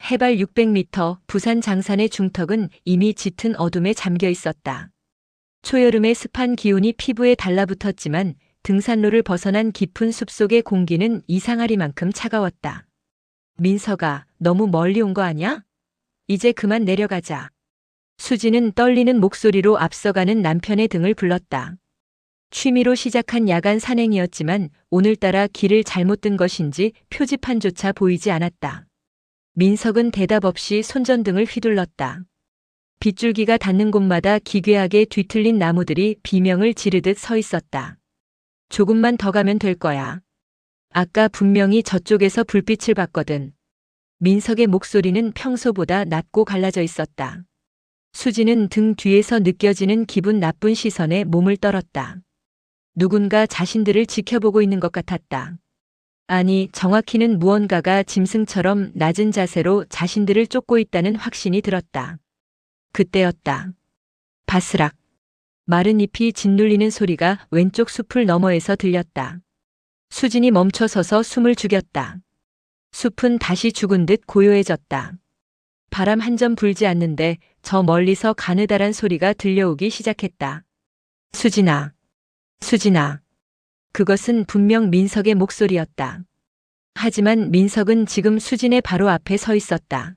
해발 600m 부산 장산의 중턱은 이미 짙은 어둠에 잠겨 있었다. 초여름의 습한 기온이 피부에 달라붙었지만 등산로를 벗어난 깊은 숲속의 공기는 이상하리만큼 차가웠다. 민서가 너무 멀리 온 거 아냐? 이제 그만 내려가자. 수지는 떨리는 목소리로 앞서가는 남편의 등을 불렀다. 취미로 시작한 야간 산행이었지만 오늘따라 길을 잘못 든 것인지 표지판조차 보이지 않았다. 민석은 대답 없이 손전등을 휘둘렀다. 빗줄기가 닿는 곳마다 기괴하게 뒤틀린 나무들이 비명을 지르듯 서 있었다. 조금만 더 가면 될 거야. 아까 분명히 저쪽에서 불빛을 봤거든. 민석의 목소리는 평소보다 낮고 갈라져 있었다. 수지는 등 뒤에서 느껴지는 기분 나쁜 시선에 몸을 떨었다. 누군가 자신들을 지켜보고 있는 것 같았다. 아니, 정확히는 무언가가 짐승처럼 낮은 자세로 자신들을 쫓고 있다는 확신이 들었다. 그때였다. 바스락. 마른 잎이 짓눌리는 소리가 왼쪽 숲을 너머에서 들렸다. 수진이 멈춰서서 숨을 죽였다. 숲은 다시 죽은 듯 고요해졌다. 바람 한 점 불지 않는데 저 멀리서 가느다란 소리가 들려오기 시작했다. 수진아. 수진아. 그것은 분명 민석의 목소리였다. 하지만 민석은 지금 수진의 바로 앞에 서 있었다.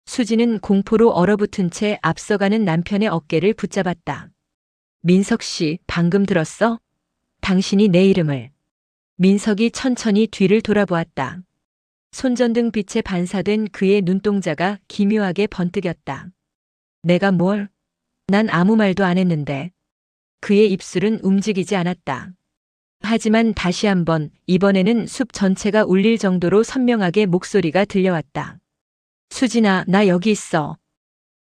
수진은 공포로 얼어붙은 채 앞서가는 남편의 어깨를 붙잡았다. 민석 씨, 방금 들었어? 당신이 내 이름을. 민석이 천천히 뒤를 돌아보았다. 손전등 빛에 반사된 그의 눈동자가 기묘하게 번뜩였다. 내가 뭘? 난 아무 말도 안 했는데. 그의 입술은 움직이지 않았다. 하지만 다시 한번, 이번에는 숲 전체가 울릴 정도로 선명하게 목소리가 들려왔다. 수진아, 나 여기 있어.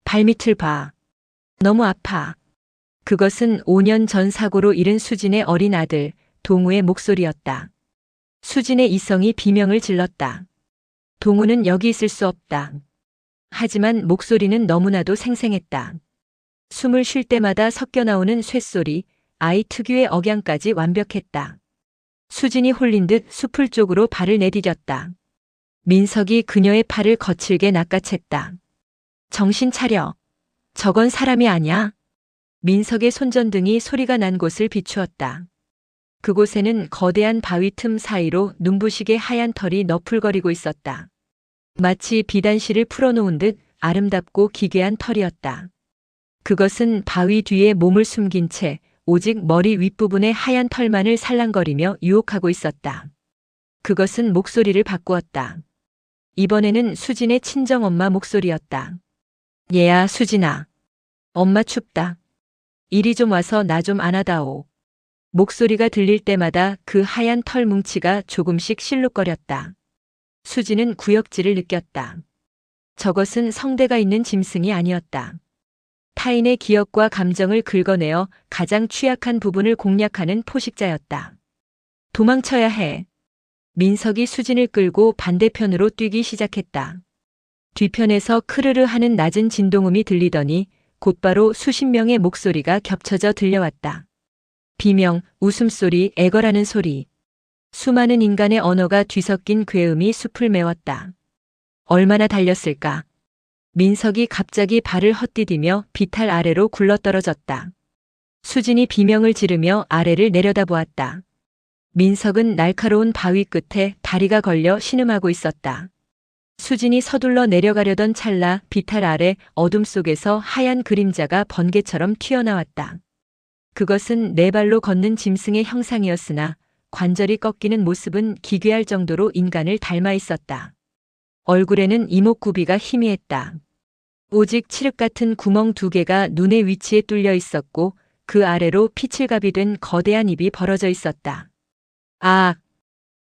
발밑을 봐. 너무 아파. 그것은 5년 전 사고로 잃은 수진의 어린 아들, 동우의 목소리였다. 수진의 이성이 비명을 질렀다. 동우는 여기 있을 수 없다. 하지만 목소리는 너무나도 생생했다. 숨을 쉴 때마다 섞여 나오는 쇳소리, 아이 특유의 억양까지 완벽했다. 수진이 홀린 듯 숲을 쪽으로 발을 내디뎠다. 민석이 그녀의 팔을 거칠게 낚아챘다. 정신 차려. 저건 사람이 아니야. 민석의 손전등이 소리가 난 곳을 비추었다. 그곳에는 거대한 바위 틈 사이로 눈부시게 하얀 털이 너풀거리고 있었다. 마치 비단실을 풀어놓은 듯 아름답고 기괴한 털이었다. 그것은 바위 뒤에 몸을 숨긴 채 오직 머리 윗부분의 하얀 털만을 살랑거리며 유혹하고 있었다. 그것은 목소리를 바꾸었다. 이번에는 수진의 친정엄마 목소리였다. 얘야, 수진아. 엄마 춥다. 이리 좀 와서 나 좀 안아다오. 목소리가 들릴 때마다 그 하얀 털 뭉치가 조금씩 실룩거렸다. 수진은 구역질을 느꼈다. 저것은 성대가 있는 짐승이 아니었다. 타인의 기억과 감정을 긁어내어 가장 취약한 부분을 공략하는 포식자였다. 도망쳐야 해. 민석이 수진을 끌고 반대편으로 뛰기 시작했다. 뒤편에서 크르르 하는 낮은 진동음이 들리더니 곧바로 수십 명의 목소리가 겹쳐져 들려왔다. 비명, 웃음소리, 애걸하는 소리. 수많은 인간의 언어가 뒤섞인 괴음이 숲을 메웠다. 얼마나 달렸을까? 민석이 갑자기 발을 헛디디며 비탈 아래로 굴러떨어졌다. 수진이 비명을 지르며 아래를 내려다보았다. 민석은 날카로운 바위 끝에 다리가 걸려 신음하고 있었다. 수진이 서둘러 내려가려던 찰나 비탈 아래 어둠 속에서 하얀 그림자가 번개처럼 튀어나왔다. 그것은 네 발로 걷는 짐승의 형상이었으나 관절이 꺾이는 모습은 기괴할 정도로 인간을 닮아 있었다. 얼굴에는 이목구비가 희미했다. 오직 칠흑 같은 구멍 2개가 눈의 위치에 뚫려 있었고 그 아래로 피칠갑이 된 거대한 입이 벌어져 있었다. 아!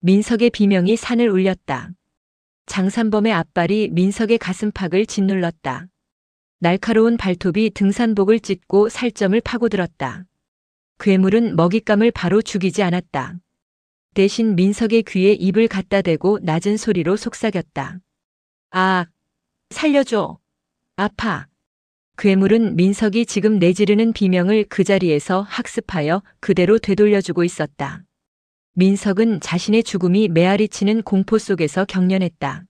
민석의 비명이 산을 울렸다. 장산범의 앞발이 민석의 가슴팍을 짓눌렀다. 날카로운 발톱이 등산복을 찢고 살점을 파고들었다. 괴물은 먹잇감을 바로 죽이지 않았다. 대신 민석의 귀에 입을 갖다 대고 낮은 소리로 속삭였다. 아! 살려줘! 아파! 괴물은 민석이 지금 내지르는 비명을 그 자리에서 학습하여 그대로 되돌려주고 있었다. 민석은 자신의 죽음이 메아리치는 공포 속에서 경련했다.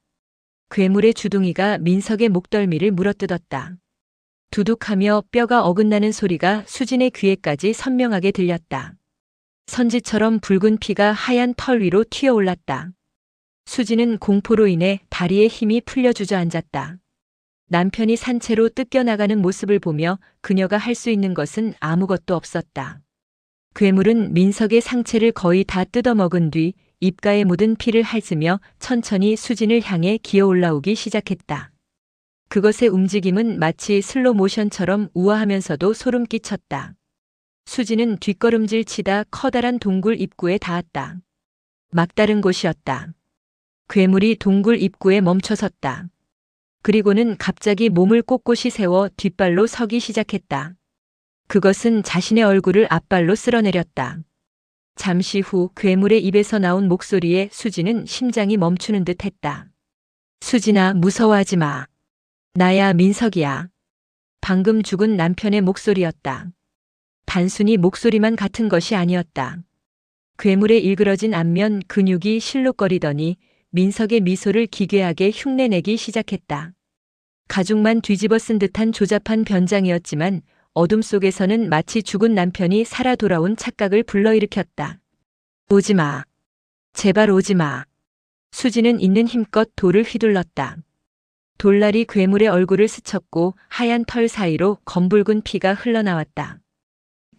괴물의 주둥이가 민석의 목덜미를 물어뜯었다. 두둑하며 뼈가 어긋나는 소리가 수진의 귀에까지 선명하게 들렸다. 선지처럼 붉은 피가 하얀 털 위로 튀어올랐다. 수진은 공포로 인해 다리에 힘이 풀려 주저앉았다. 남편이 산채로 뜯겨나가는 모습을 보며 그녀가 할 수 있는 것은 아무것도 없었다. 괴물은 민석의 상체를 거의 다 뜯어먹은 뒤 입가에 묻은 피를 핥으며 천천히 수진을 향해 기어 올라오기 시작했다. 그것의 움직임은 마치 슬로 모션처럼 우아하면서도 소름 끼쳤다. 수진은 뒷걸음질 치다 커다란 동굴 입구에 닿았다. 막다른 곳이었다. 괴물이 동굴 입구에 멈춰섰다. 그리고는 갑자기 몸을 꼿꼿이 세워 뒷발로 서기 시작했다. 그것은 자신의 얼굴을 앞발로 쓸어내렸다. 잠시 후 괴물의 입에서 나온 목소리에 수진은 심장이 멈추는 듯 했다. 수진아, 무서워하지 마. 나야 민석이야. 방금 죽은 남편의 목소리였다. 단순히 목소리만 같은 것이 아니었다. 괴물의 일그러진 안면 근육이 실룩거리더니 민석의 미소를 기괴하게 흉내내기 시작했다. 가죽만 뒤집어 쓴 듯한 조잡한 변장이었지만 어둠 속에서는 마치 죽은 남편이 살아 돌아온 착각을 불러일으켰다. 오지 마. 제발 오지 마. 수지는 있는 힘껏 돌을 휘둘렀다. 돌날이 괴물의 얼굴을 스쳤고 하얀 털 사이로 검붉은 피가 흘러나왔다.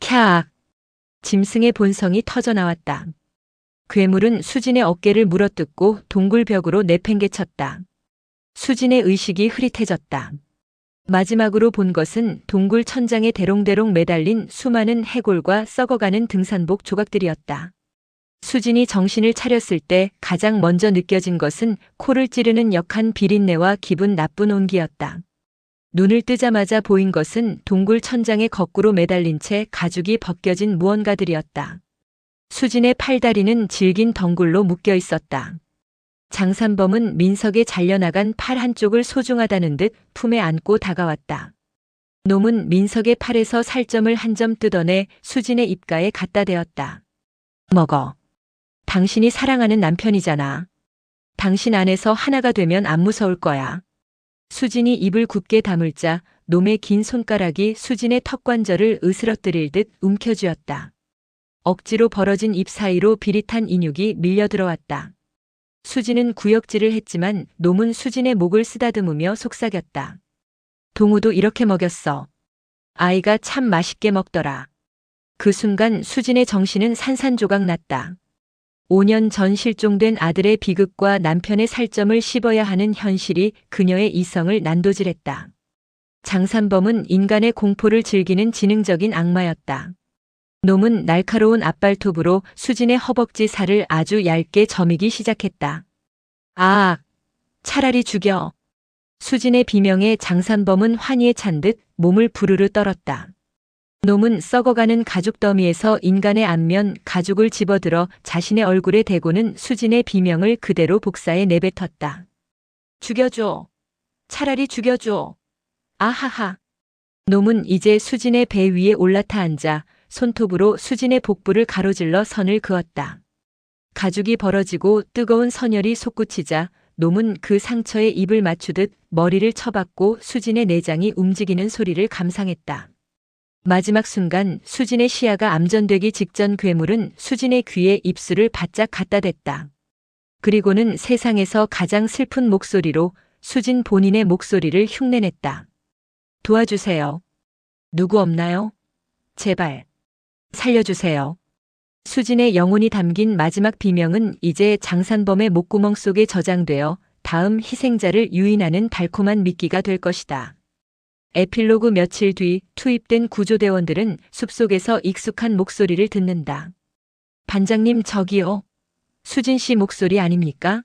캬악! 짐승의 본성이 터져나왔다. 괴물은 수진의 어깨를 물어뜯고 동굴벽으로 내팽개쳤다. 수진의 의식이 흐릿해졌다. 마지막으로 본 것은 동굴 천장에 대롱대롱 매달린 수많은 해골과 썩어가는 등산복 조각들이었다. 수진이 정신을 차렸을 때 가장 먼저 느껴진 것은 코를 찌르는 역한 비린내와 기분 나쁜 온기였다. 눈을 뜨자마자 보인 것은 동굴 천장에 거꾸로 매달린 채 가죽이 벗겨진 무언가들이었다. 수진의 팔다리는 질긴 덩굴로 묶여 있었다. 장산범은 민석의 잘려나간 팔 한쪽을 소중하다는 듯 품에 안고 다가왔다. 놈은 민석의 팔에서 살점을 한 점 뜯어내 수진의 입가에 갖다 대었다. 먹어. 당신이 사랑하는 남편이잖아. 당신 안에서 하나가 되면 안 무서울 거야. 수진이 입을 굳게 다물자 놈의 긴 손가락이 수진의 턱관절을 으스러뜨릴 듯 움켜쥐었다. 억지로 벌어진 입 사이로 비릿한 인육이 밀려 들어왔다. 수진은 구역질을 했지만 놈은 수진의 목을 쓰다듬으며 속삭였다. 동우도 이렇게 먹였어. 아이가 참 맛있게 먹더라. 그 순간 수진의 정신은 산산조각 났다. 5년 전 실종된 아들의 비극과 남편의 살점을 씹어야 하는 현실이 그녀의 이성을 난도질했다. 장산범은 인간의 공포를 즐기는 지능적인 악마였다. 놈은 날카로운 앞발톱으로 수진의 허벅지 살을 아주 얇게 저미기 시작했다. 아, 차라리 죽여. 수진의 비명에 장산범은 환희에 찬 듯 몸을 부르르 떨었다. 놈은 썩어가는 가죽 더미에서 인간의 안면 가죽을 집어들어 자신의 얼굴에 대고는 수진의 비명을 그대로 복사해 내뱉었다. 죽여줘. 차라리 죽여줘. 아하하. 놈은 이제 수진의 배 위에 올라타 앉아 손톱으로 수진의 복부를 가로질러 선을 그었다. 가죽이 벌어지고 뜨거운 선혈이 솟구치자 놈은 그 상처에 입을 맞추듯 머리를 쳐박고 수진의 내장이 움직이는 소리를 감상했다. 마지막 순간 수진의 시야가 암전되기 직전 괴물은 수진의 귀에 입술을 바짝 갖다 댔다. 그리고는 세상에서 가장 슬픈 목소리로 수진 본인의 목소리를 흉내냈다. 도와주세요. 누구 없나요? 제발. 살려주세요. 수진의 영혼이 담긴 마지막 비명은 이제 장산범의 목구멍 속에 저장되어 다음 희생자를 유인하는 달콤한 미끼가 될 것이다. 에필로그 며칠 뒤 투입된 구조대원들은 숲속에서 익숙한 목소리를 듣는다. 반장님, 저기요. 수진 씨 목소리 아닙니까?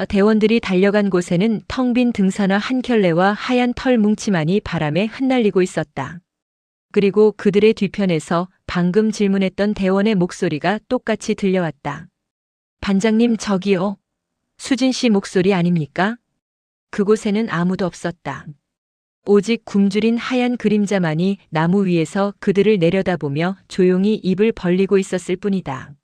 대원들이 달려간 곳에는 텅 빈 등산화 한 켤레와 하얀 털 뭉치만이 바람에 흩날리고 있었다. 그리고 그들의 뒤편에서 방금 질문했던 대원의 목소리가 똑같이 들려왔다. 반장님, 저기요. 수진 씨 목소리 아닙니까? 그곳에는 아무도 없었다. 오직 굶주린 하얀 그림자만이 나무 위에서 그들을 내려다보며 조용히 입을 벌리고 있었을 뿐이다.